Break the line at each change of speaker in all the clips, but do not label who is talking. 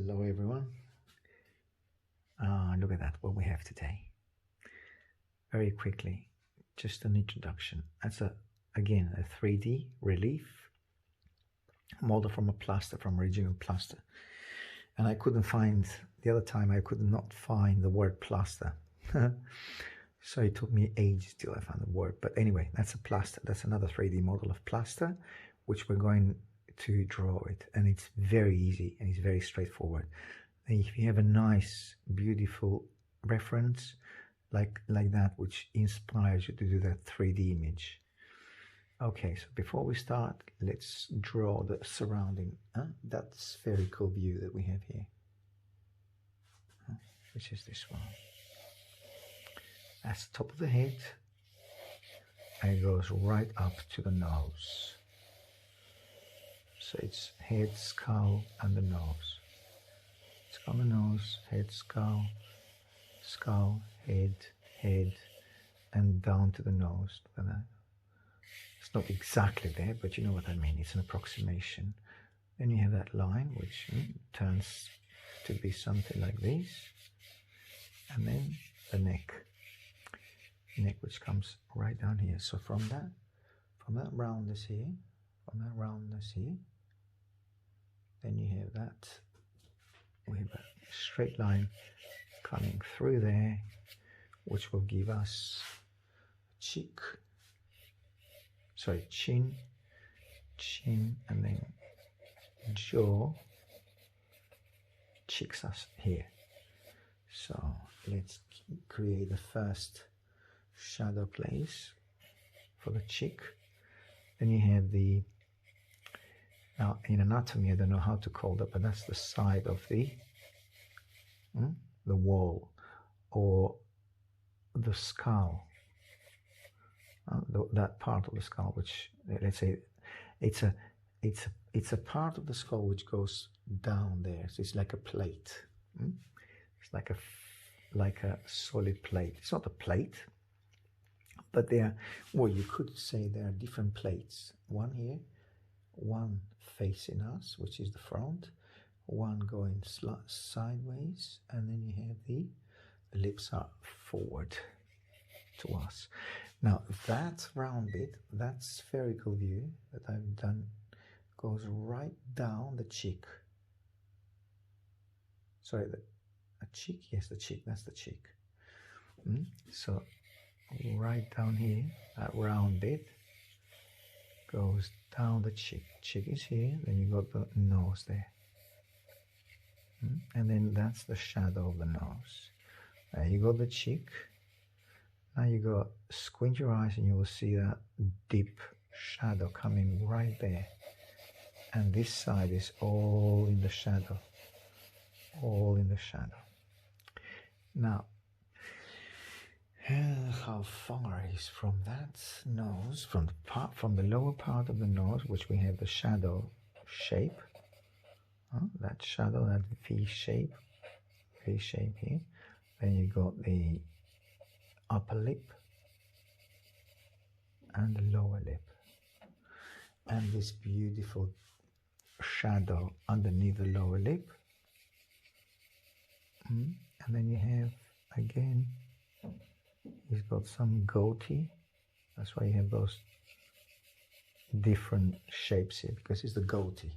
Hello everyone. Look at that, what we have today. Very quickly, just an introduction. That's again a 3D relief model from a plaster, from original plaster. And I couldn't find, the other time I could not find the word plaster. So it took me ages till I found the word. But anyway, that's a plaster. That's another 3D model of plaster, which we're going to draw it. And it's very easy and it's very straightforward. And if you have a nice, beautiful reference like that, which inspires you to do that 3D image. Okay, so before we start, let's draw the surrounding, that spherical view that we have here, which is this one. That's the top of the head, and it goes right up to the nose. So it's head, skull, and the nose. Skull, the nose, head, skull, skull, head, head, and down to the nose. Look at that. It's not exactly there, but you know what I mean. It's an approximation. Then you have that line, which turns to be something like this. And then the neck, which comes right down here. So from that roundness here, then you have that. We have a straight line coming through there, which will give us cheek. Sorry, chin, and then jaw, cheeks us here. So let's create the first shadow place for the cheek. Then you have the, now in anatomy I don't know how to call that, but that's the side of the wall or the skull. That part of the skull, which let's say it's a part of the skull which goes down there. So it's like a plate. It's like a solid plate. It's not a plate, but there. Well, you could say there are different plates. One here, one facing us, which is the front. One going sideways, and then you have the lips are forward to us. Now that round bit, that spherical view that I've done, goes right down the cheek. Sorry, a cheek? Yes, the cheek, that's the cheek. So right down here, that round bit goes down the cheek. Cheek is here, then you got the nose there. And then that's the shadow of the nose. There you got the cheek. Now you go squint your eyes and you will see that deep shadow coming right there. And this side is all in the shadow. All in the shadow. Now, how far is from that nose, from the lower part of the nose, which we have the shadow shape. That shadow, that V shape here. Then you got the upper lip and the lower lip, and this beautiful shadow underneath the lower lip. And then you have again, he's got some goatee. That's why you have those different shapes here, because it's the goatee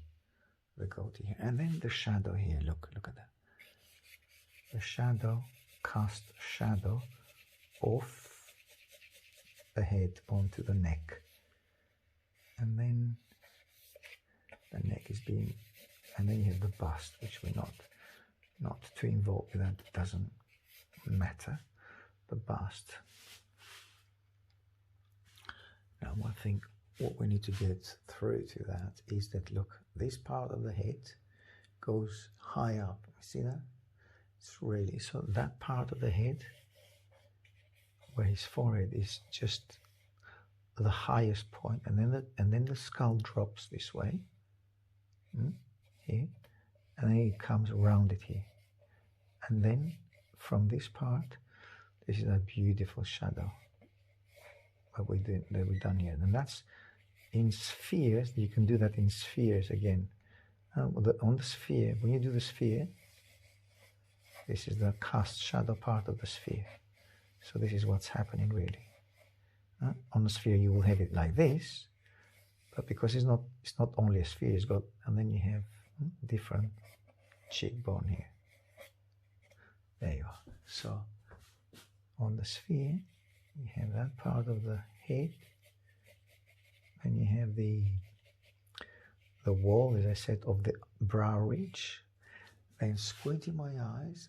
here. And then the shadow here, look at that. The shadow, cast shadow off the head onto the neck, and then the neck is being, and then you have the bust, which we're not too involved with that, it doesn't matter, the bust. Now one thing, what we need to get through to that is that, look, this part of the head goes high up, you see that? It's really, so that part of the head where his forehead is just the highest point, and then the skull drops this way, here, and then it comes around it here, and then from this part, this is a beautiful shadow that we've done here, and that's in spheres. You can do that in spheres again. On the sphere, when you do the sphere, This is the cast shadow part of the sphere. So this is what's happening really. On the sphere you will have it like this, but because it's not only a sphere, it's got, and then you have different cheekbone here. There you are. So on the sphere you have that part of the head, and you have the wall, as I said, of the brow ridge. Then squinting my eyes,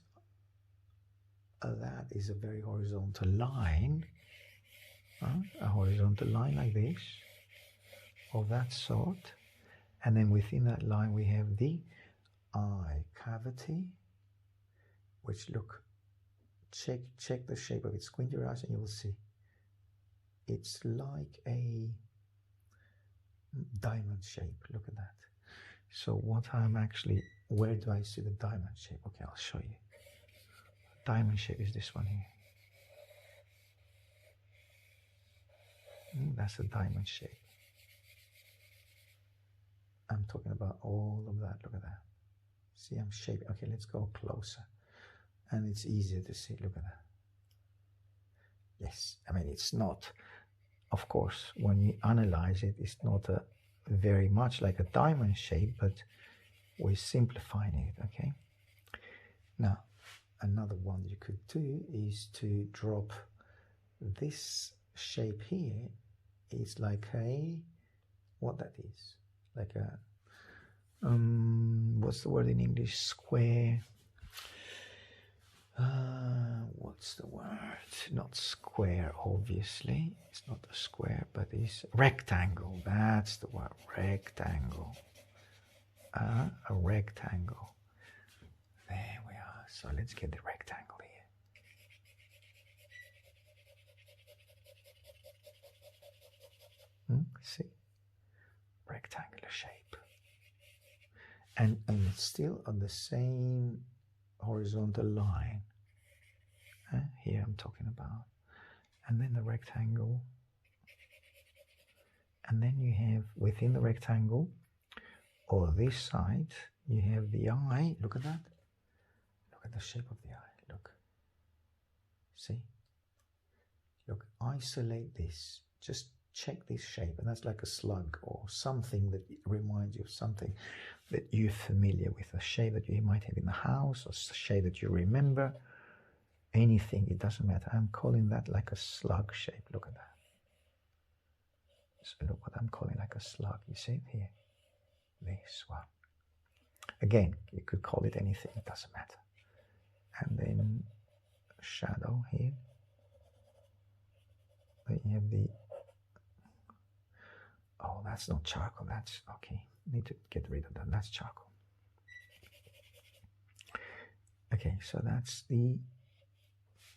that is a very horizontal line, a horizontal line like this, of that sort. And then within that line we have the eye cavity, which, look, check the shape of it. Squint your eyes and you will see it's like a diamond shape. Look at that. So what I'm actually, where do I see the diamond shape? Okay, I'll show you. Diamond shape is this one here. That's a diamond shape. I'm talking about all of that. Look at that. See, I'm shaping. Okay, let's go closer. And it's easier to see. Look at that. Yes, I mean, it's not, of course, when you analyze it, it's not a very much like a diamond shape, but we're simplifying it, okay? Now, another one you could do is to drop this shape here. It's like a, what that is, like a, what's the word in English? Square. What's the word? Not square, obviously. It's not a square, but it's rectangle. That's the word, rectangle. A rectangle. There we are. So let's get the rectangle here. See? Rectangular shape. And it's still on the same horizontal line. Here I'm talking about. And then the rectangle. And then you have within the rectangle, or this side, you have the eye. Look at that. Look at the shape of the eye. Look. See? Look, isolate this. Just check this shape. And that's like a slug or something that reminds you of something that you're familiar with. A shape that you might have in the house, or a shape that you remember. Anything, it doesn't matter. I'm calling that like a slug shape. Look at that. So look what I'm calling like a slug. You see it here? This one. Again, you could call it anything. It doesn't matter. And then shadow here. Then you have the, oh, that's not charcoal. That's okay. Need to get rid of that. That's charcoal. Okay, so that's the,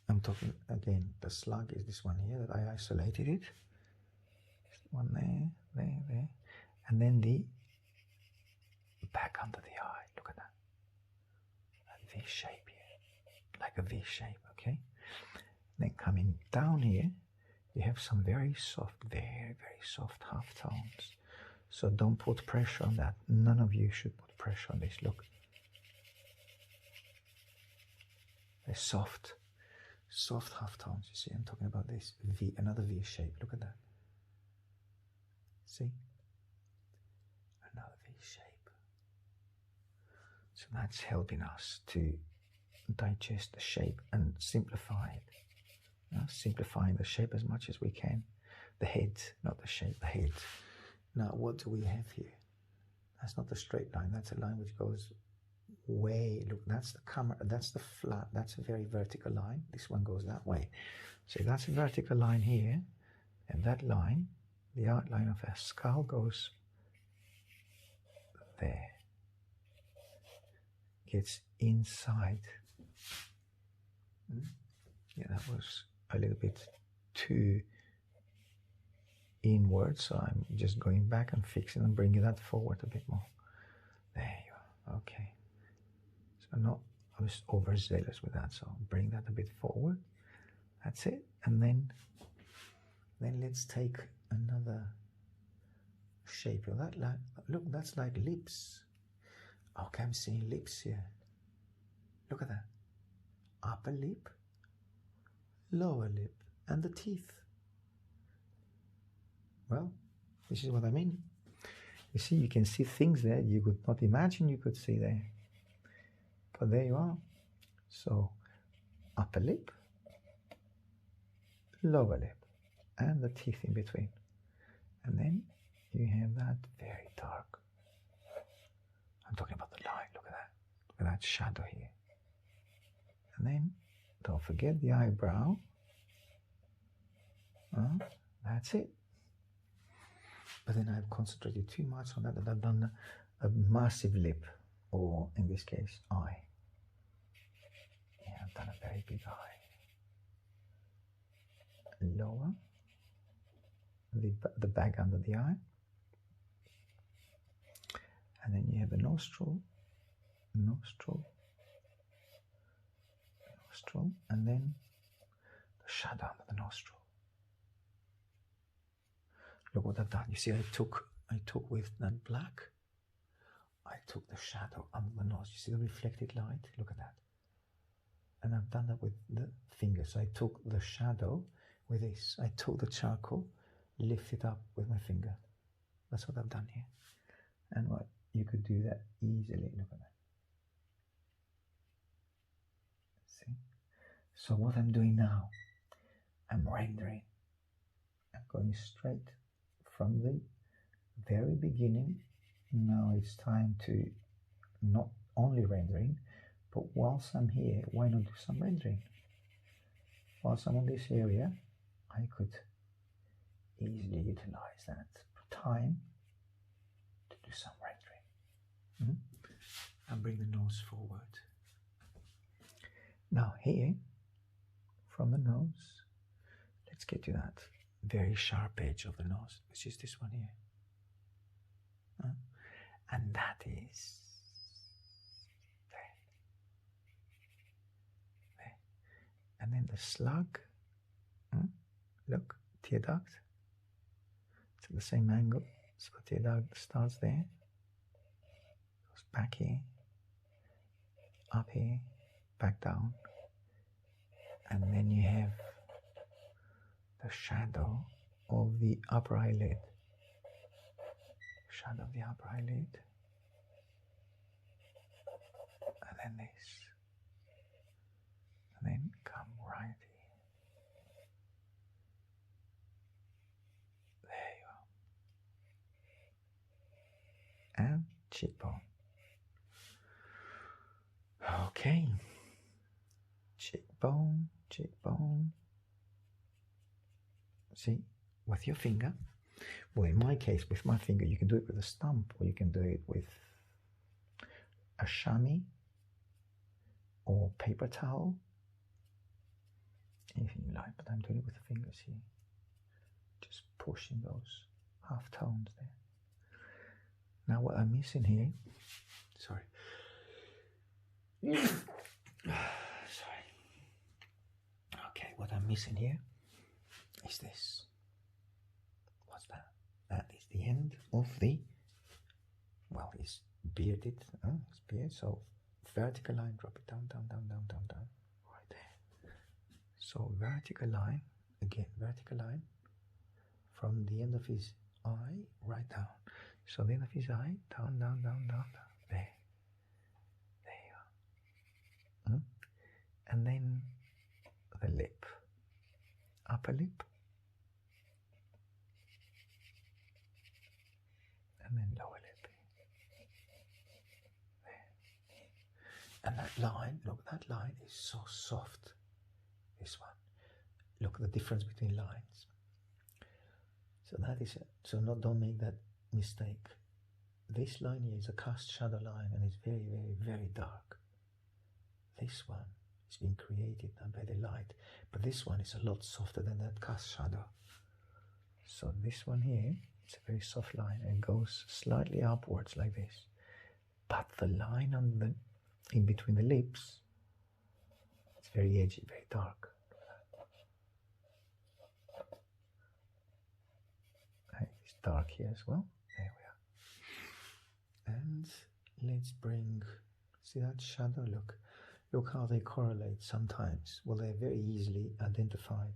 I'm talking again, the slug is this one here that I isolated it. One there. And then the back under the eye. Look at that. A V shape here. Like a V shape, okay? Then coming down here, you have some very soft, very soft half tones. So don't put pressure on that. None of you should put pressure on this. Look. They're soft half tones. You see, I'm talking about this V, another V shape. Look at that. See? Another V shape. So that's helping us to digest the shape and simplify it. Simplifying the shape as much as we can. The head, not the shape, the head. Now, what do we have here? That's not a straight line. That's a line which goes way, look, that's the camera, that's the flat, that's a very vertical line. This one goes that way. So that's a vertical line here, and that line, the outline of a skull, goes there. Gets inside. Yeah, that was a little bit too inward, so I'm just going back and fixing and bringing that forward a bit more. There you are. Okay. So I was overzealous with that, so bring that a bit forward. That's it. And then let's take another shape of that. Look, that's like lips. Okay, I'm seeing lips here. Look at that. upper lip, lower lip, and the teeth. Well, this is what I mean. You see, you can see things there you could not imagine you could see there. But there you are. So, upper lip, lower lip, and the teeth in between. And then you have that very dark. I'm talking about the line. Look at that. Look at that shadow here. And then, don't forget the eyebrow. That's it. But then I've concentrated too much on that I've done a massive lip, or in this case, eye. Yeah, I've done a very big eye. Lower, the bag under the eye. And then you have a nostril, nostril, nostril, and then the shadow under the nostril. Look what I've done. You see, I took with that black, I took the shadow under the nose. You see the reflected light? Look at that. And I've done that with the fingers. I took the shadow with this. I took the charcoal, lifted up with my finger. That's what I've done here. And what you could do that easily. Look at that. See? So what I'm doing now, I'm rendering. I'm going straight from the very beginning. Now it's time to not only rendering, but whilst I'm here, why not do some rendering? Whilst I'm on this area, I could easily utilize that time to do some rendering. And bring the nose forward. Now here, from the nose, let's get to that very sharp edge of the nose, which is this one here. And that is there. There. And then the slug, look, tear duct. It's at the same angle, so the tear duct starts there, goes back here, up here, back down, and then you have the shadow of the upper eyelid. Shadow of the upper eyelid, and then this, and then come right here. There you are. And cheekbone. Okay. Cheekbone, cheekbone. See, with your finger. Well, in my case, with my finger, you can do it with a stump, or you can do it with a chamois or paper towel, anything you like, but I'm doing it with the fingers here, just pushing those half tones there. Now what I'm missing here, sorry, okay, what I'm missing here is this. What's that? That is the end of the, well, it's bearded, it's beard, so vertical line, drop it down, down, down, down, down, down, right there. So vertical line, again, vertical line, from the end of his eye, right down. So the end of his eye, down, down, down, down, down, there. There you are. And then the lip, upper lip, and then lower lip. There. And that line, look, that line is so soft. This one. Look at the difference between lines. So that is it. So don't make that mistake. This line here is a cast shadow line, and it's very, very, very dark. This one is being created by the light, but this one is a lot softer than that cast shadow. So this one here, it's a very soft line, and it goes slightly upwards like this. But the line on the in between the lips, it's very edgy, very dark. It's dark here as well. There we are. And let's bring, see that shadow? Look, Look how they correlate sometimes. Well, they're very easily identified.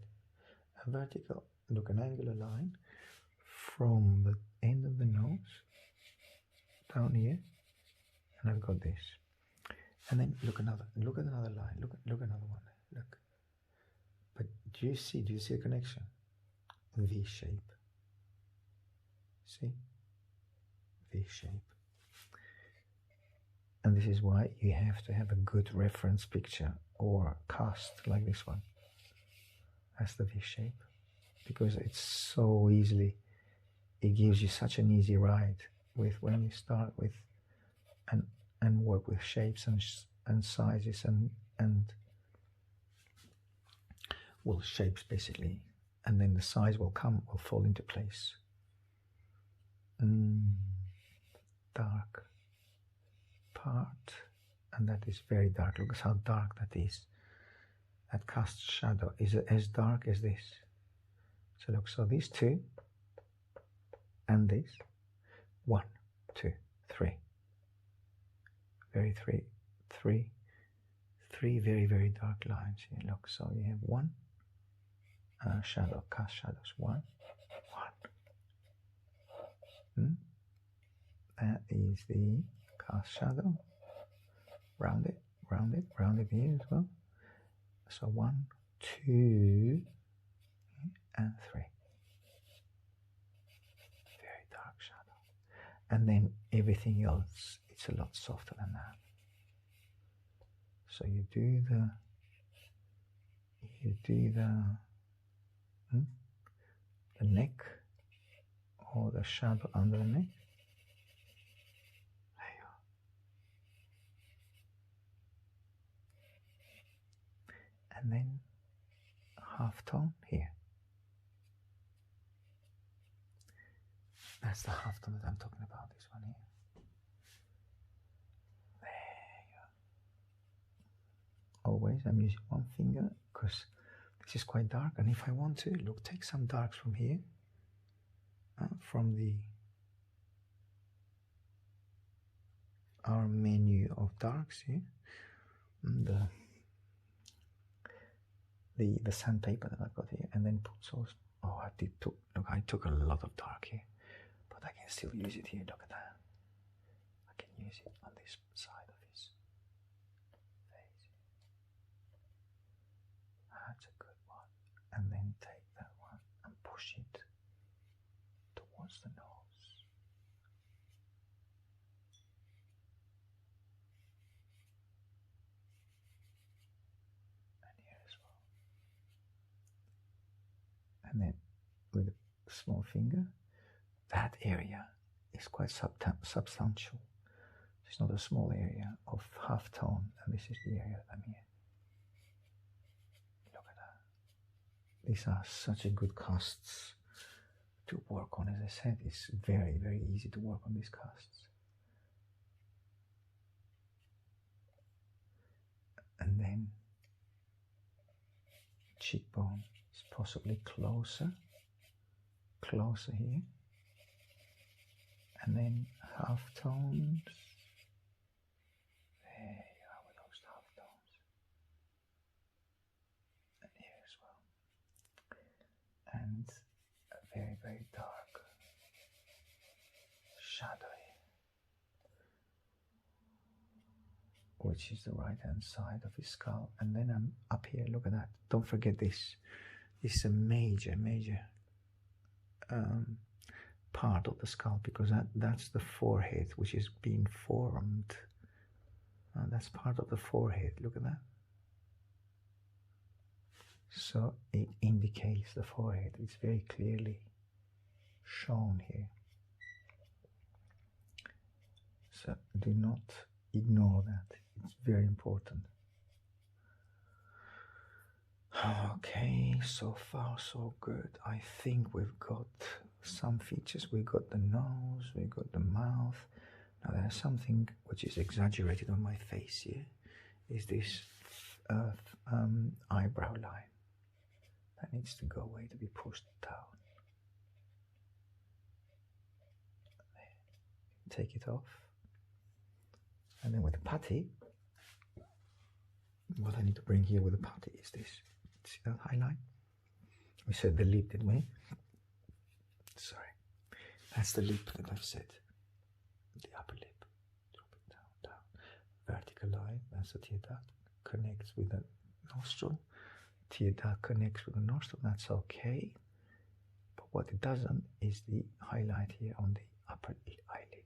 A vertical, look, an angular line from the end of the nose down here, and I've got this. And then look at another line. Look another one. Look. But do you see a connection? V shape. See? V shape. And this is why you have to have a good reference picture or cast like this one. That's the V shape. Because it's so easily, it gives you such an easy ride with when you start with and work with shapes and sizes and well, shapes basically, and then the size will fall into place. Dark part, and that is very dark. Look at how dark that is. That cast shadow is as dark as this. So look, so these two and this, 1, 2, 3. Three very, very dark lines here. Look, so you have one shadow, cast shadows. One. That is the cast shadow. Round it here as well. So 1, 2, and 3. Very dark shadow. And then everything else, it's a lot softer than that. So you do the neck or the shadow under the neck. There you are. And then half tone here. That's the half tone that I'm talking about, this one here. Always I'm using one finger because this is quite dark, and if I want to, look, take some darks from here, from our menu of darks here, the sandpaper that I've got here, and then put those. Oh, I took a lot of dark here, but I can still use it here. Look at that. I can use it on this side of his face. That's a good one. And then take that one and push it towards the nose. And here as well. And then with a small finger, that area is quite substantial. It's not a small area of half tone, and this is the area that I'm here. Look at that. These are such a good casts to work on. As I said, it's very, very easy to work on these casts. And then cheekbone is possibly closer here. And then half tones. There you are with those half tones. And here as well. And a very, very dark shadow here, which is the right hand side of his skull. And then I'm up here, look at that. Don't forget this. This is a major part of the skull, because that's the forehead which is being formed. That's part of the forehead. Look at that. So it indicates the forehead. It's very clearly shown here. So do not ignore that. It's very important. Okay, so far so good. I think we've got some features. We've got the nose, we've got the mouth. Now there's something which is exaggerated on my face here, is this eyebrow line. That needs to go away, to be pushed down. Take it off. And then with the putty, what I need to bring here with the putty is this. See that highlight? We said the lip, didn't we? Sorry. That's the lip that I've said. The upper lip. Drop it down, down. Vertical line, that's the tear duct. Connects with the nostril. Tear duct connects with the nostril, that's okay. But what it doesn't is the highlight here on the upper eyelid.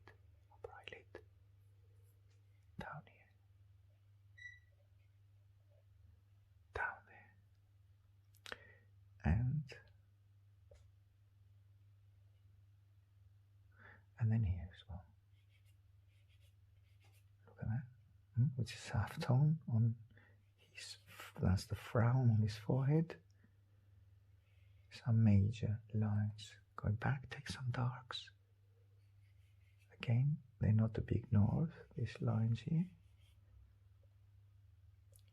Upper eyelid. Down here. Down there. And then here as well. Look at that. Which is half tone on his, that's the frown on his forehead. Some major lines. Going back, take some darks. Again, they're not to be ignored, these lines here.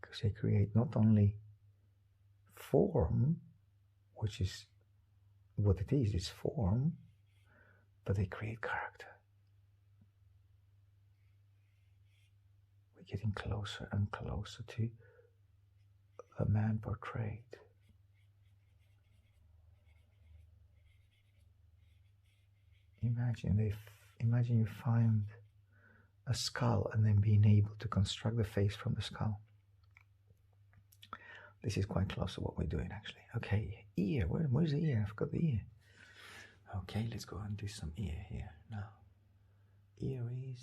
Because they create not only form, which is what it is, it's form, but they create character. We're getting closer and closer to the man portrayed. Imagine you find a skull and then being able to construct the face from the skull. This is quite close to what we're doing actually. Okay, ear, where's the ear? I've got the ear. Okay, let's go and do some ear here now. Ear is,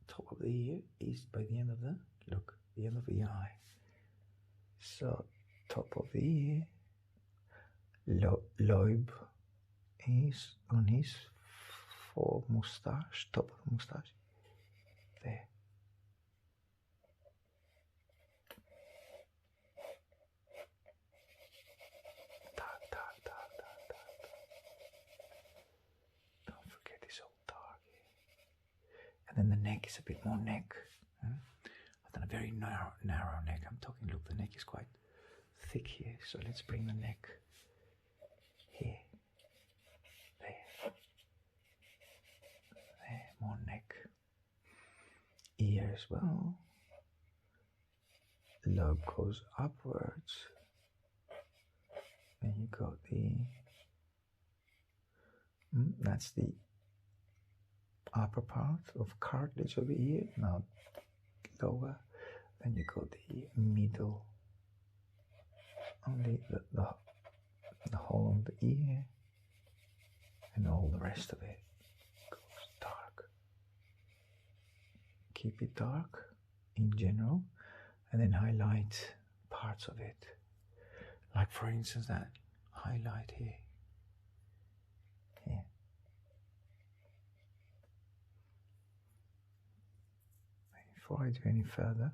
top of the ear is by the end of the, look, the end of the eye. So, top of the ear, lobe is on his moustache, top of the moustache, there. Don't forget it's all dark here. And then the neck is a bit more neck. I've done a very narrow neck. I'm talking, look, the neck is quite thick here, so let's bring the neck here. More neck, ear as well. Lobe goes upwards. Then you got the, that's the upper part of cartilage of the ear. Now lower. Then you got the middle, only the whole of the ear, and all the rest of it. Keep it dark in general, and then highlight parts of it. Like for instance that highlight here. Here. Before I do any further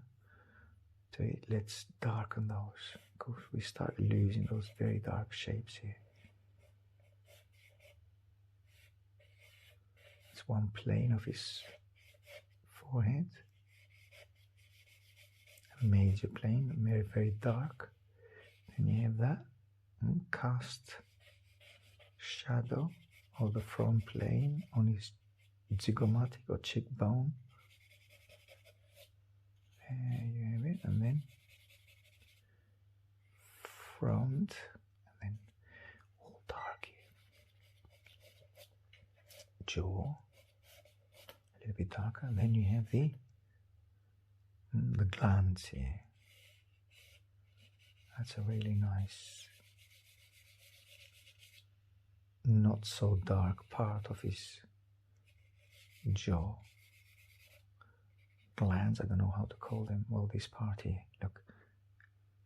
to it, let's darken those, because we start losing those very dark shapes here. It's one plane of his forehead, a major plane, very, very dark. Then you have that cast shadow of the front plane on his zygomatic or cheekbone. There you have it, and then front, and then all dark here. Jaw. A little bit darker, and then you have the glands here. That's a really nice, not so dark part of his jaw. Glands, I don't know how to call them. Well, this part here, look,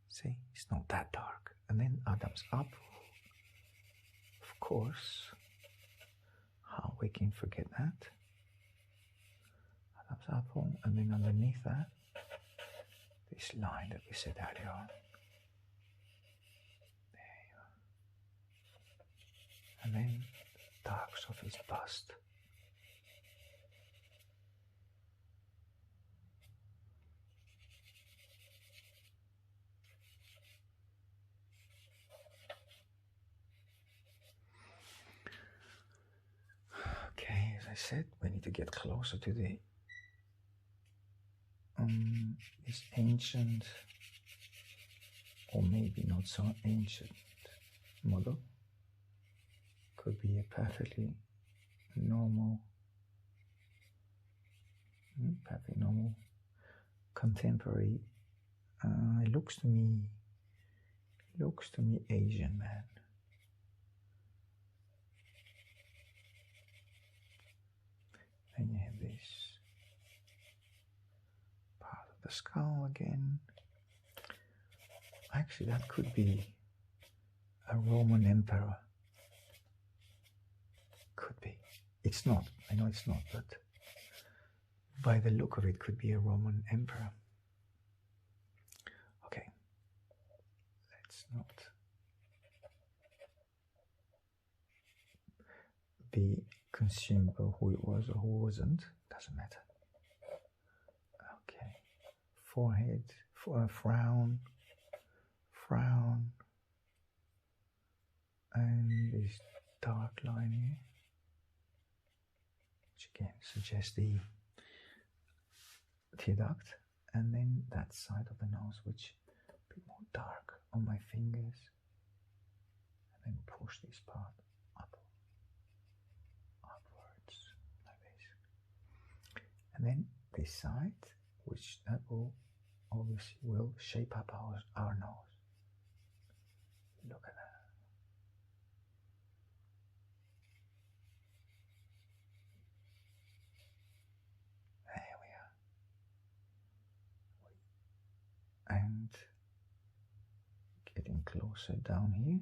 see, it's not that dark. And then Adam's apple, of course. How we can forget that? Apple, and then underneath that, this line that we said earlier on. There you are. And then the darks of his bust. Okay, as I said, we need to get closer to the this ancient or maybe not so ancient model. Could be a perfectly normal, contemporary. It looks to me Asian man. Then you have this part of the skull again. Actually, that could be a Roman emperor. Could be. It's not. I know it's not, but by the look of it, could be a Roman emperor. Okay. Let's not be consumed by who it was or who wasn't. Doesn't matter. Okay. Forehead, frown, and this dark line here, which again suggests the tear duct, and then that side of the nose, which is a bit more dark on my fingers, and then push this part upwards like this, and then this side, which that will obviously shape up our nose. Look at that. There we are. And getting closer down here.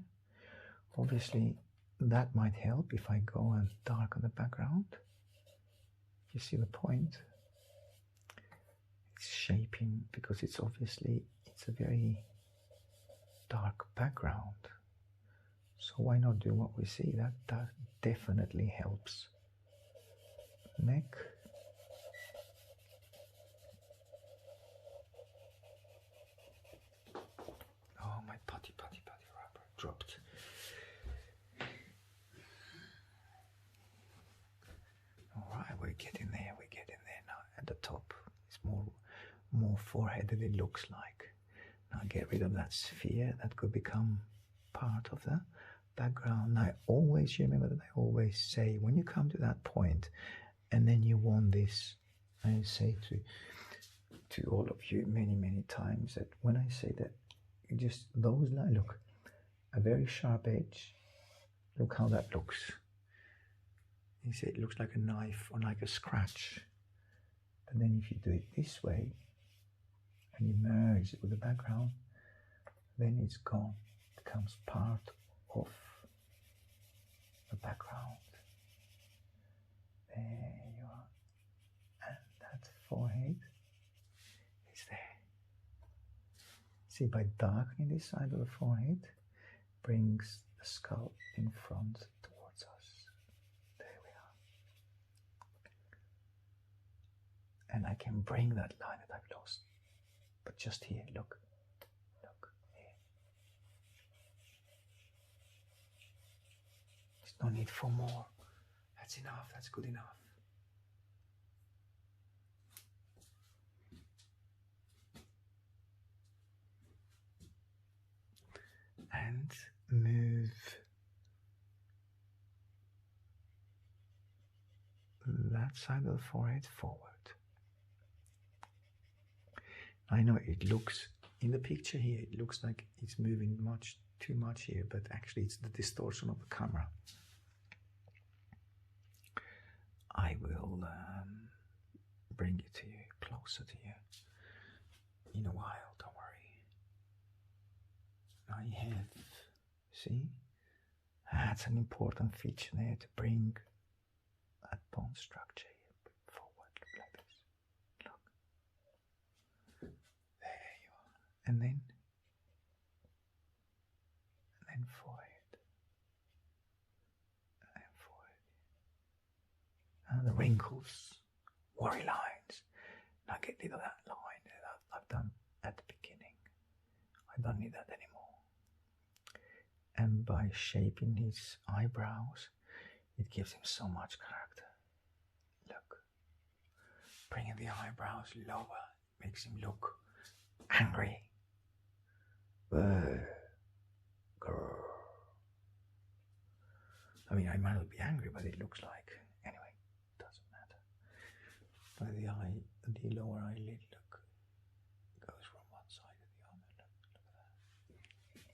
Obviously, that might help if I go and darken the background. You see the point? It's shaping because it's a very dark background. So why not do what we see? That definitely helps. Neck. Oh, my putty rubber dropped. Alright, we're getting there now. At the top, it's more forehead than it looks like. Now get rid of that sphere that could become part of the background. Now always remember that I always say when you come to that point and then you want this, I say to all of you many times that when I say that, just those lines, look, a very sharp edge, look how that looks. You see it looks like a knife or like a scratch. And then if you do it this way and you merge it with the background, then it's gone. It becomes part of the background. There you are. And that forehead is there. See, by darkening this side of the forehead, brings the skull in front towards us. There we are. And I can bring that line that I've lost. But just here, look here. There's no need for more. That's enough, that's good enough. And move that side of the forehead forward. I know it looks, in the picture here, it looks like it's moving too much here, but actually it's the distortion of the camera. I will bring it to you, closer to you, in a while, don't worry. I have, see, that's an important feature there, to bring that bone structure here forward, like this. Look. There you are. And then forehead. And forehead. And the wrinkles, worry lines. Now get rid of that line that I've done at the beginning. I don't need that anymore. And by shaping his eyebrows, it gives him so much character. Look, bringing the eyebrows lower makes him look angry, Grrr. I mean, I might not be angry, but it looks like. Anyway, doesn't matter. But the lower eyelid, look, goes from one side to the other. Look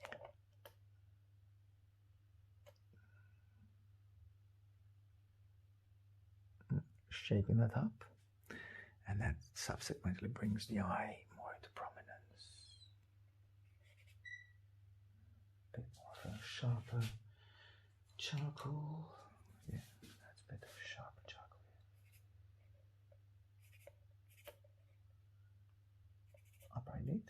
at that. Shaping that up, and that subsequently brings the eye more into prominence. A bit more of a sharper charcoal. Yeah, that's better. Sharper charcoal. Upper eyelid.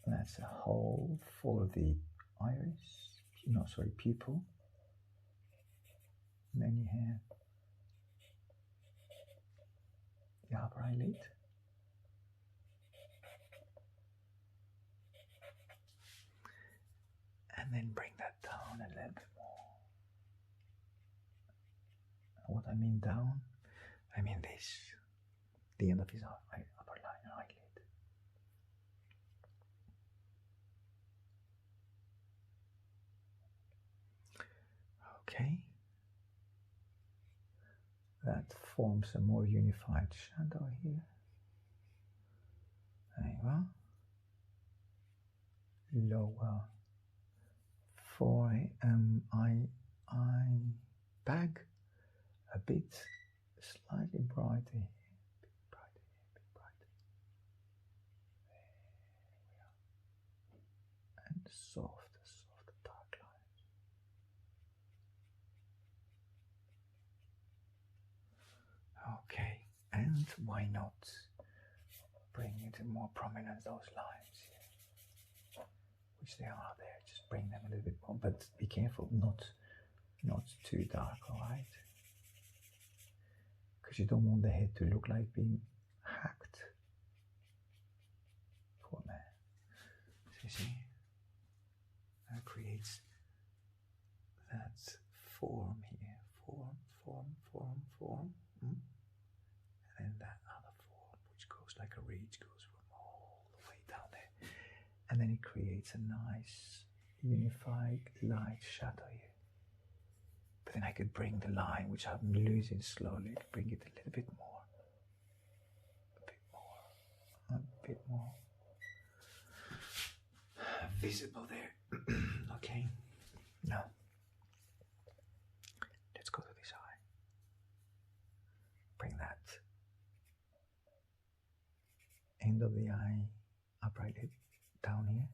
That's a hole for the iris. No, sorry, pupil. And then you have the upper eyelid. And then bring that down a little bit more. What I mean down, I mean this, the end of his upper line eyelid. Okay. That forms a more unified shadow here. There you are. Lower eye bag, a bit slightly brighter here, a bit brighter here, a bit brighter. There we are. And softer dark lines. Okay, and why not bring into more prominence those lines here, which they are there. Just bring them a little bit more, but be careful, not too dark, alright? Because you don't want the head to look like being hacked. Poor man. So you see, that creates that form here, form. And then that other form, which goes like a ridge, goes from all the way down there. And then it creates a nice, unified light shadow here. But then I could bring the line, which I'm losing slowly, bring it a little bit more. A bit more visible there. Okay. Now, let's go to this eye. Bring that end of the eye uprighted down here.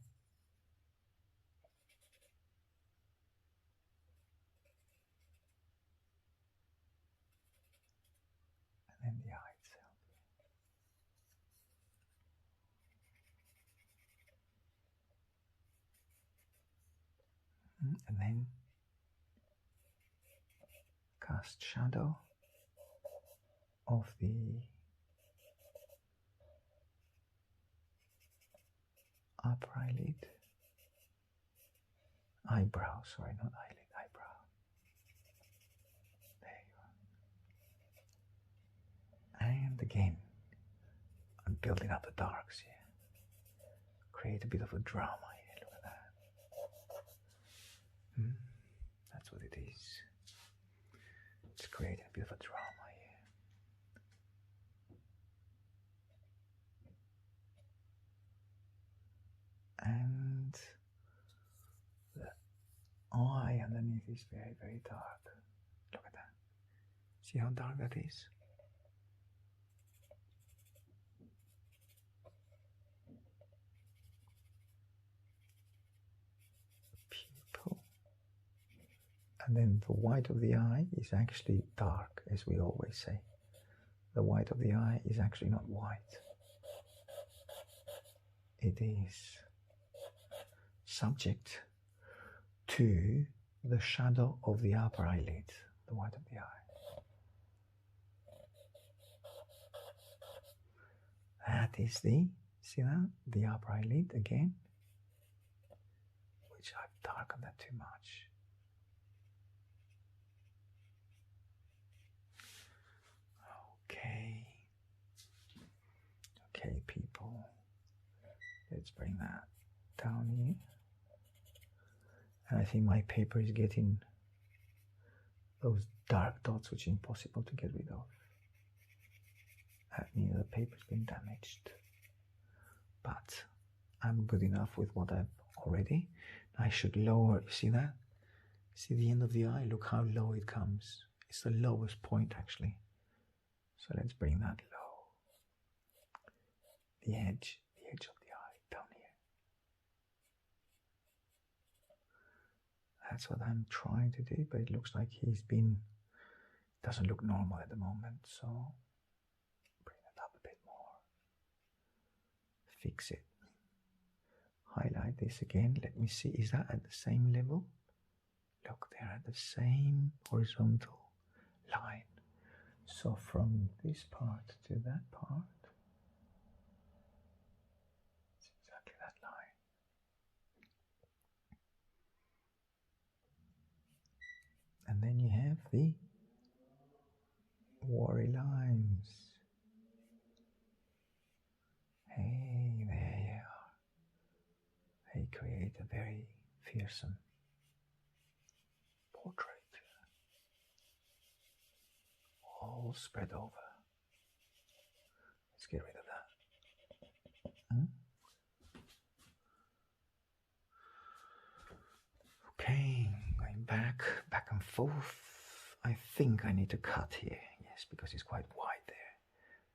And then the eye itself. And then cast shadow of the upper eyelid, eyebrow, sorry, not eyelid, eyebrow. There you are. And again, I'm building up the darks here. Create a bit of a drama here, look at that. That's what it is. It's creating a bit of a drama here. And the eye underneath is very, very dark. Look at that. See how dark that is? Pupil. And then the white of the eye is actually dark, as we always say. The white of the eye is actually not white. It is subject to the shadow of the upper eyelid, the white of the eye. That is see that? The upper eyelid again, which I've darkened that too much. Okay, people, Let's bring that down here. And I think my paper is getting those dark dots which are impossible to get rid of. That means the paper's been damaged. But I'm good enough with what I've already. I should lower, you see that? See the end of the eye? Look how low it comes. It's the lowest point actually. So let's bring that low. The edge of the eye down here. That's what I'm trying to do, but it looks like doesn't look normal at the moment, so bring it up a bit more. Fix it. Highlight this again. Let me see, is that at the same level? Look, they're at the same horizontal line. So from this part to that part, it's exactly that line. And then you have the worry lines. Hey, there you are. They create a very fearsome portrait. All spread over. Let's get rid of that. Okay, going back and forth. I think I need to cut here, yes, because it's quite wide there.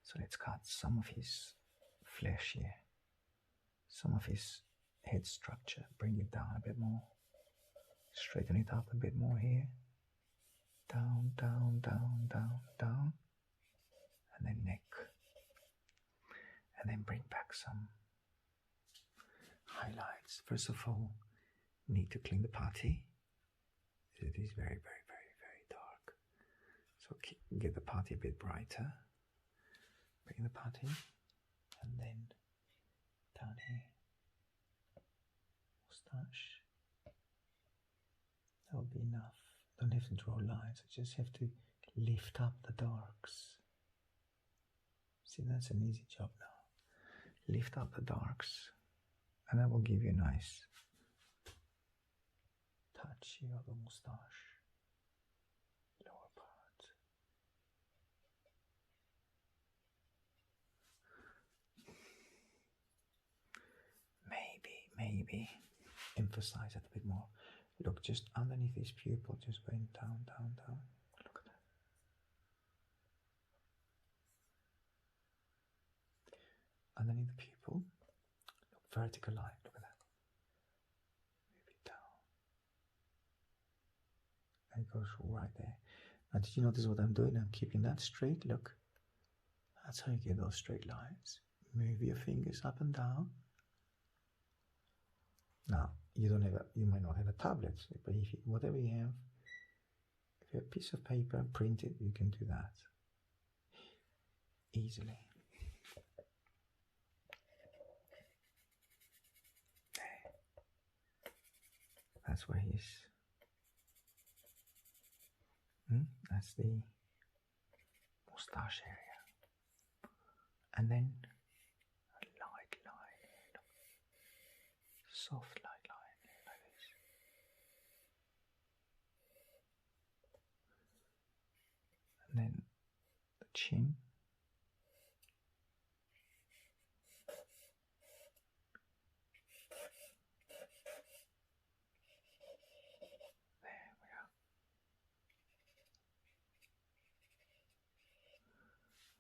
So let's cut some of his flesh here, some of his head structure, bring it down a bit more, straighten it up a bit more here, down, down, down, down, down, and then neck, and then bring back some highlights. First of all, need to clean the putty. It is very, very, very, very dark. So get the putty a bit brighter. Bring the putty, and then down here, moustache. That'll be enough. Don't have to draw lines. I just have to lift up the darks. See, that's an easy job now. Lift up the darks, and that will give you a nice touch here of the moustache, lower part. Maybe emphasize it a bit more. Look, just underneath his pupil, just going down, down, down. Look at that. Underneath the pupil, look, vertical line, look at that. Move it down. And it goes right there. Now, did you notice what I'm doing? I'm keeping that straight, look. That's how you get those straight lines. Move your fingers up and down. Now, you might not have a tablet, but whatever you have, if you have a piece of paper, print it, you can do that easily. That's where he's. That's the moustache area, and then a light line, soft light line like this. And then the chin. There we are.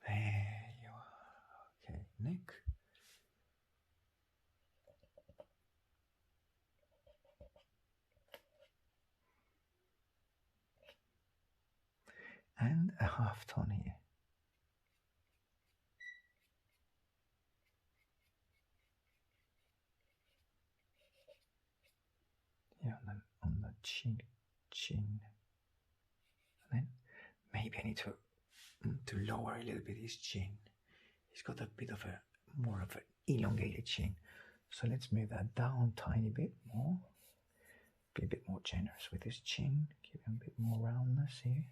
There you are. Okay, neck. And a half tone here. Yeah, and then on the chin. And then maybe I need to lower a little bit his chin. He's got a bit of more of an elongated chin. So let's move that down a tiny bit more. Be a bit more generous with his chin. Give him a bit more roundness here.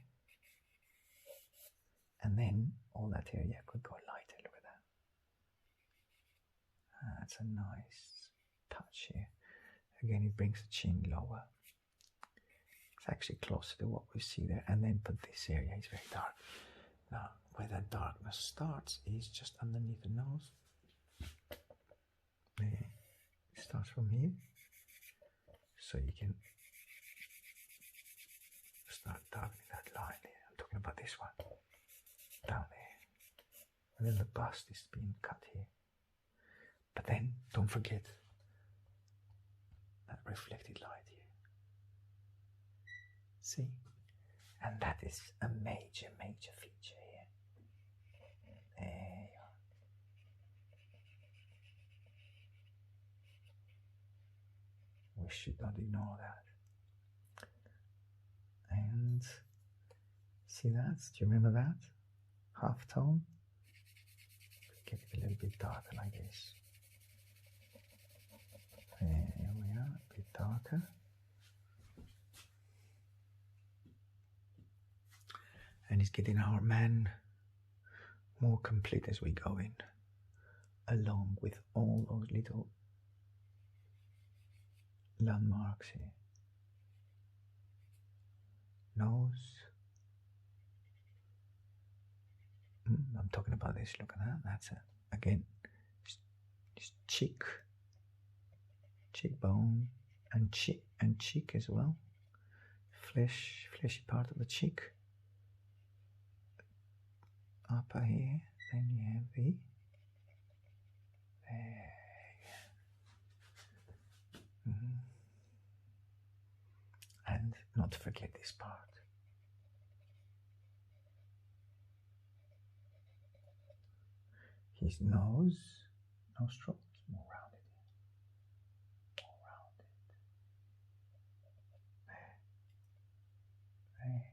And then all that area could go lighter. Look at that. That's a nice touch here. Again, it brings the chin lower. It's actually closer to what we see there. And then, but this area is very dark. Now, where that darkness starts is just underneath the nose. There. It starts from here. So you can start darkening that line here. I'm talking about this one. Down there. And then the bust is being cut here. But then, don't forget that reflected light here. See? And that is a major, major feature here. There you are. We should not ignore that. And see that? Do you remember that? Half tone. Get it a little bit darker like this. There we are, a bit darker. And it's getting our man more complete as we go in, along with all those little landmarks here. Nose. I'm talking about this, look at that. That's it. Again, it's cheekbone, and cheek as well. Fleshy part of the cheek. Upper here, then you have the and not to forget this part. His nostrils more rounded. There.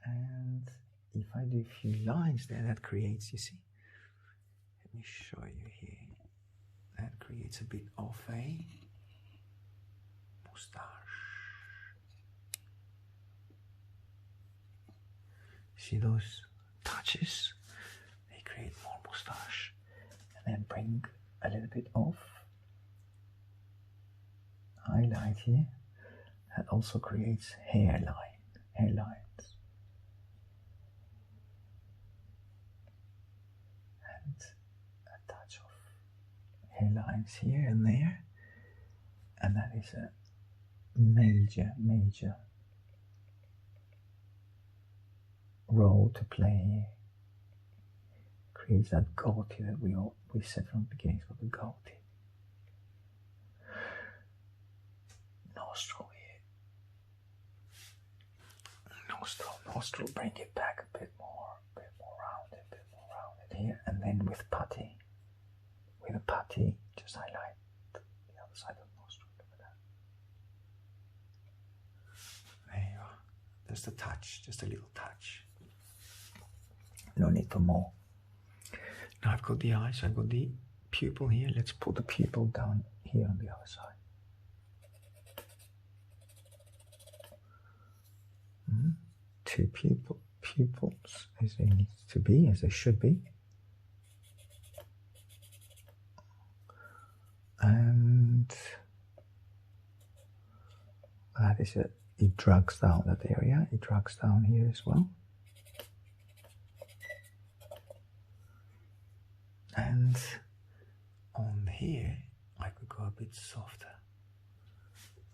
And if I do a few lines there, that creates, you see, let me show you here, that creates a bit of a moustache. See those touches? They create more moustache, and then bring a little bit of highlight here. That also creates hairlines. A touch of hairlines here and there, and that is a major role to play here. Creates that goatee that we said from the beginning, for the goatee. Nostril here. Nostril, bring it back a bit more rounded here, and then with a putty, just highlight the other side of the nostril. Look at that. There you are. Just a touch, just a little touch. No need for more. Now I've got the eyes, I've got the pupil here. Let's put the pupil down here on the other side. Two pupils as they need to be, as they should be. And that is it. It drags down that area. It drags down here as well. And on here, I could go a bit softer.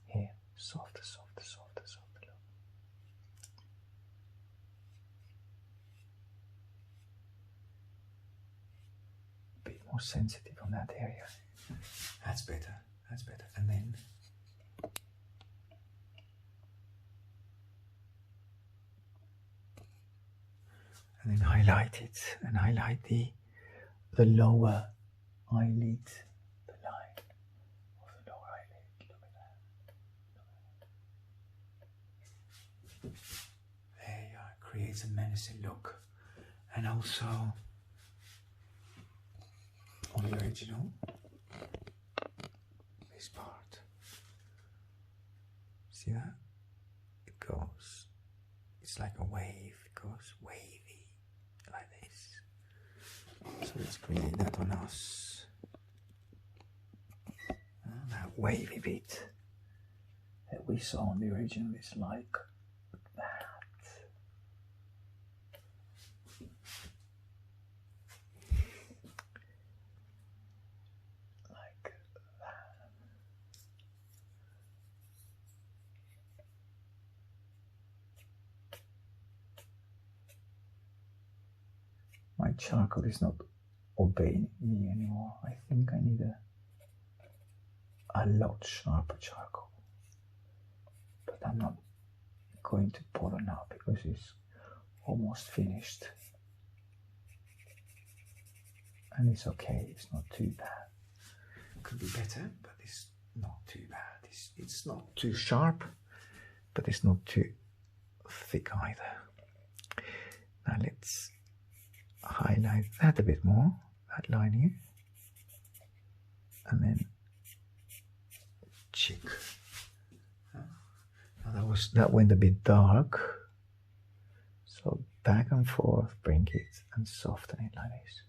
Here, softer. A bit more sensitive on that area. That's better. And then highlight it, and highlight the lower eyelid, the line of the lower eyelid. Look at that. There you are. Creates a menacing look, and also on the original, this part. See that? It goes. It's like a wave. It goes wavy like this. So let's create that on us. wavy bit that we saw on the original is like that. Like that. My charcoal is not obeying me anymore. I think I need a lot sharper charcoal. But I'm not going to bother now because it's almost finished. And it's okay, it's not too bad. Could be better, but it's not too bad. It's not too sharp, but it's not too thick either. Now let's highlight that a bit more, that line here. And then cheek. Now that went a bit dark. So back and forth, bring it and soften it like this.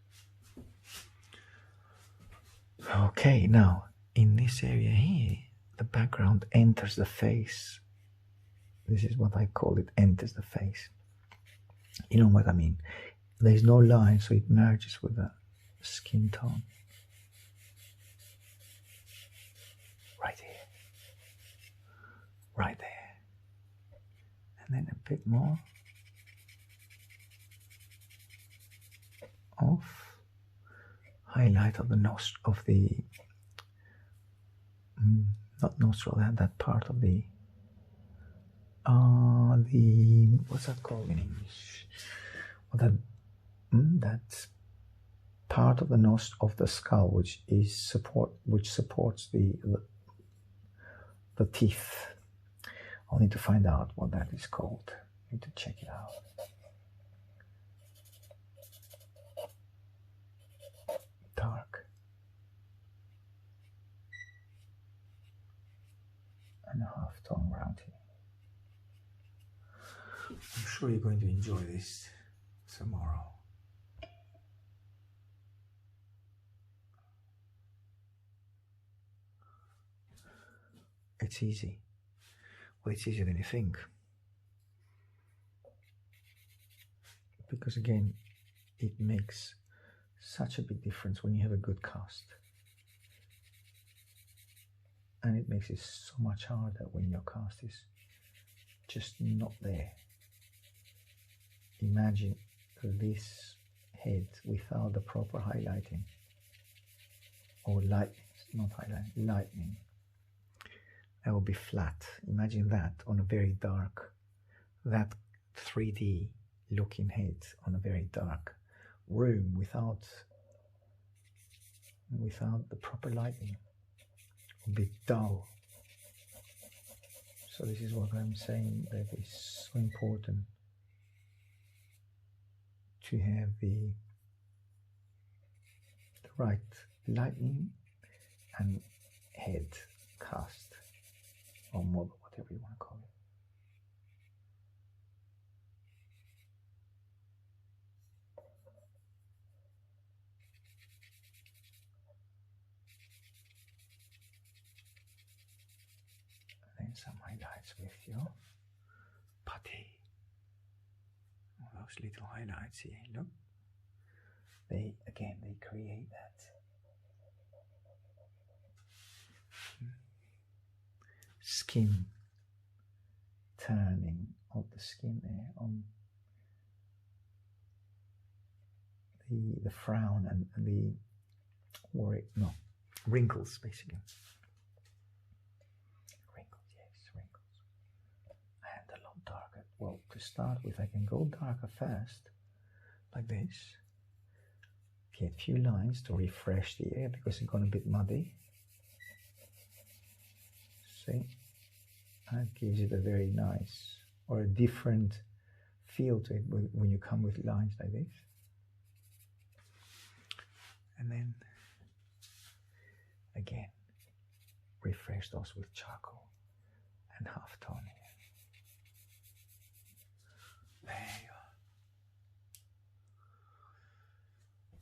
Okay, now in this area here, the background enters the face. This is what I call it, enters the face. You know what I mean? There's no line, so it merges with the skin tone. Right here. Right there. And then a bit more of highlight of the nostril, of the not nostril, that part of the what's that called in English? Well, that part of the nostril of the skull which supports the teeth. I'll need to find out what that is called. I need to check it out. Dark. And a half tone around here. I'm sure you're going to enjoy this tomorrow. It's easy. Well, it's easier than you think. Because again, it makes such a big difference when you have a good cast. And it makes it so much harder when your cast is just not there. Imagine this head without the proper highlighting. Or lightning, not highlighting, lightning. That would be flat. Imagine that on a very dark, that 3D looking head on a very dark room without the proper lighting. It would be dull. So this is what I'm saying, that it's so important to have the right lighting and head cast. Or model, whatever you want to call it. And then some highlights with your putty. All those little highlights here, look. They create that skin turning of the skin there on the frown and the wrinkles basically. Wrinkles, yes, wrinkles. And a lot darker. Well, to start with, I can go darker first, like this. Get a few lines to refresh the air because it's gone a bit muddy. See, that gives it a very nice or a different feel to it when you come with lines like this. And then again, refresh those with charcoal and half tone here. There you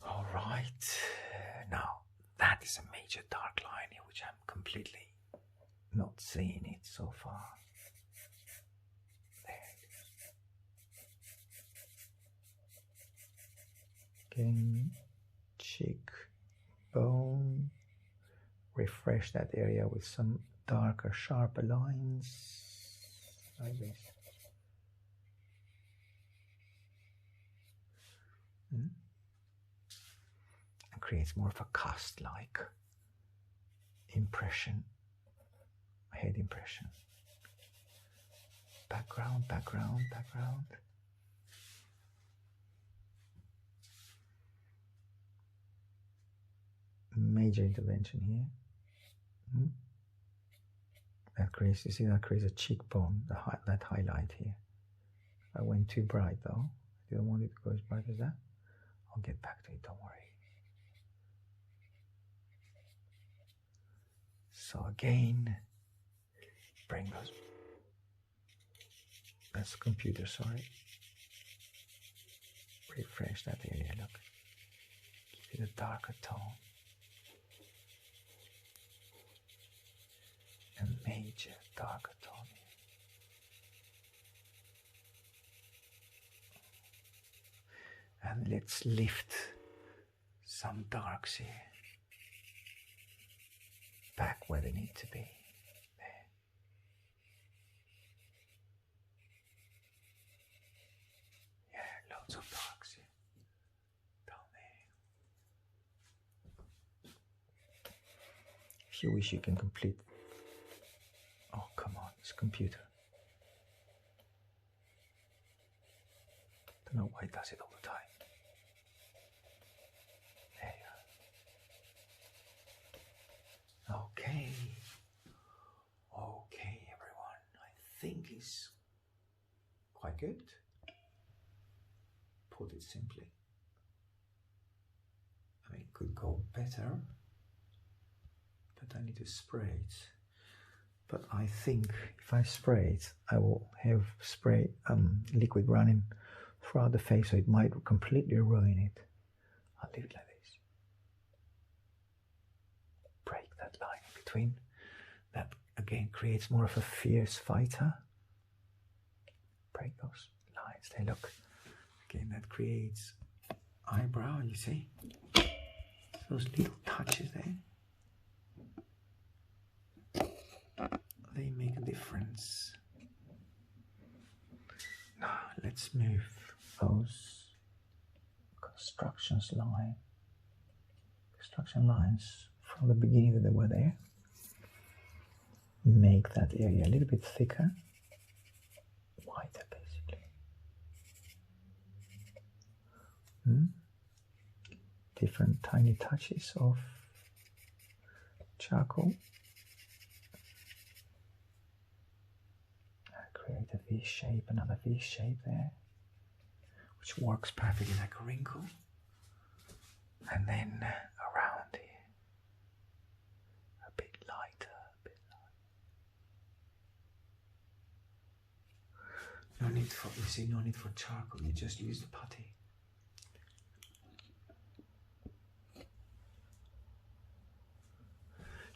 are. All right, now that is a major dark line here which I'm completely not seeing it so far. There it is. Again, cheekbone. Refresh that area with some darker, sharper lines, like this. And creates more of a cast-like impression, head impression. Background, background, background. Major intervention here. That creates, you see, that creates a cheekbone, that highlight here. I went too bright though. I didn't want it to go as bright as that. I'll get back to it, don't worry. So again, bring those. That's the computer, sorry. Refresh that area, look. Give it a darker tone. A major darker tone. And let's lift some darks here. Back where they need to be. There. Yeah, loads of darks here. Down there. If you wish, you can complete. Oh, come on, this computer. Don't know why it does it all the time. There you are. Okay. Okay, everyone. I think it's quite good. Put it simply. I mean, it could go better, but I need to spray it. But I think if I spray it, I will have spray liquid running throughout the face, so it might completely ruin it. I'll leave it like this. Break that line in between. That again creates more of a fierce fighter. Break those lines. They look. Again, that creates eyebrow. You see those little touches there. They make a difference. Now let's move those construction lines from the beginning that they were there. Make that area a little bit thicker, whiter basically. Different tiny touches of charcoal. Create a V shape, another V shape there, which works perfectly like a wrinkle. And then around here, a bit lighter, No need for, you see, no need for charcoal, you just use the putty.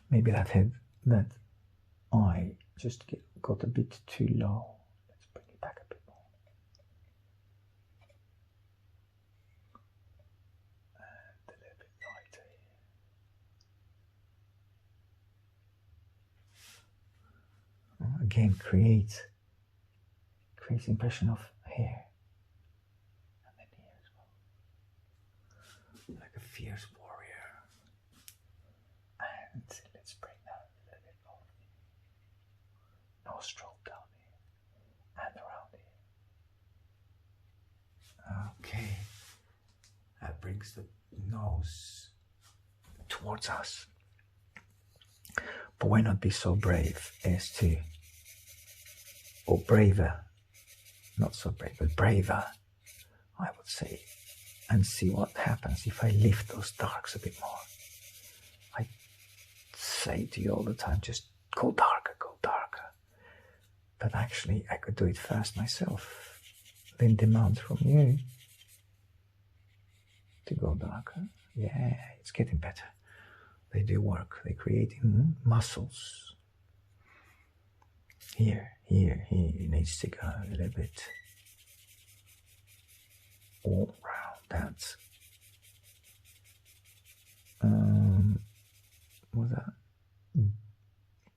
Maybe that eye just got a bit too low. Let's bring it back a bit more. And a little bit lighter here. Again, creates the impression of hair. And then here as well. Like a fierce warrior. And let's bring that a little bit more. Nostril down here and around here. Okay, that brings the nose towards us. But why not be so brave as to, or braver, not so brave, but braver, I would say, and see what happens if I lift those darks a bit more. I say to you all the time, just go darker, go darker. But actually, I could do it fast myself. Then demand from you to go darker. Yeah, it's getting better. They do work. They create muscles. Here it needs to go a little bit all round that. What's that?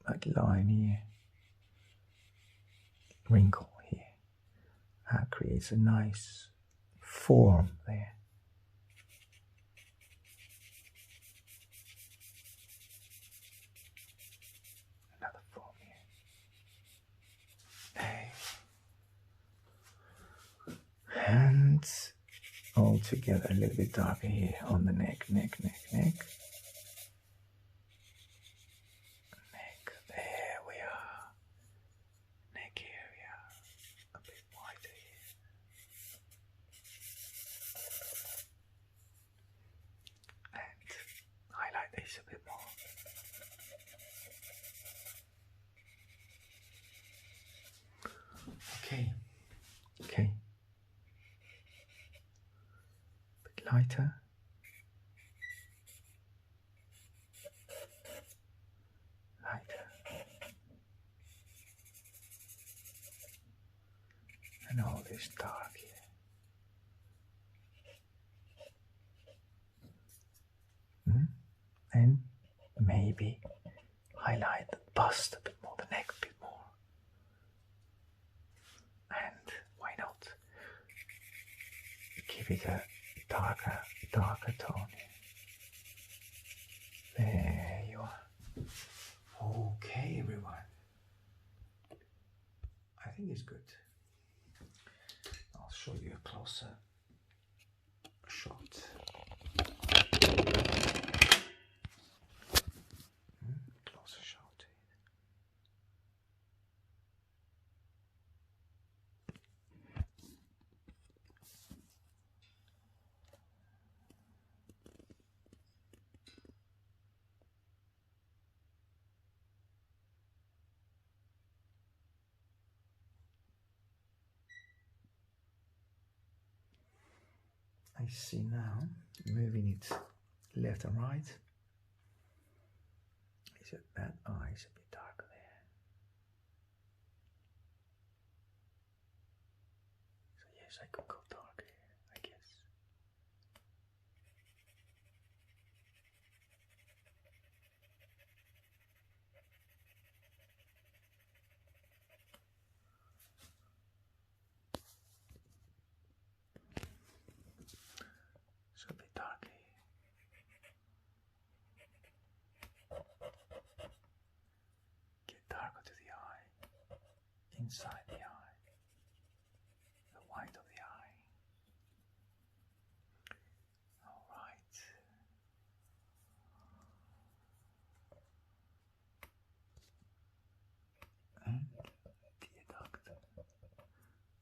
That line here, wrinkle here, that creates a nice form there. Another form here. And all together a little bit darker here on the neck. There we are. Neck area, a bit wider here. And highlight this a bit more. Okay. A bit lighter. And all this dark here. And maybe highlight the bust a bit more, the neck a bit more. And why not give it a darker tone here. There you are. Okay, everyone. I think it's good. I'll show you a closer shot. Closer shot. I see now, moving it left and right, is that eye is a bit darker there. So yes, I could go darker here, I guess. So a bit darker here. Get darker to the eye, inside the eye, the white of the eye. All right. And get darker.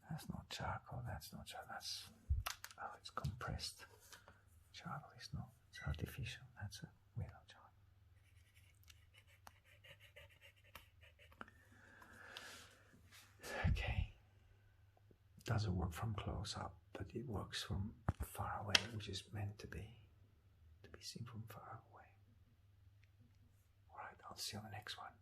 That's not charcoal, that's not charcoal, that's, oh, it's compressed. Charcoal is not, it's artificial, that's a real charcoal. Okay, doesn't work from close up, but it works from far away, which is meant to be seen from far away. Alright, I'll see you on the next one.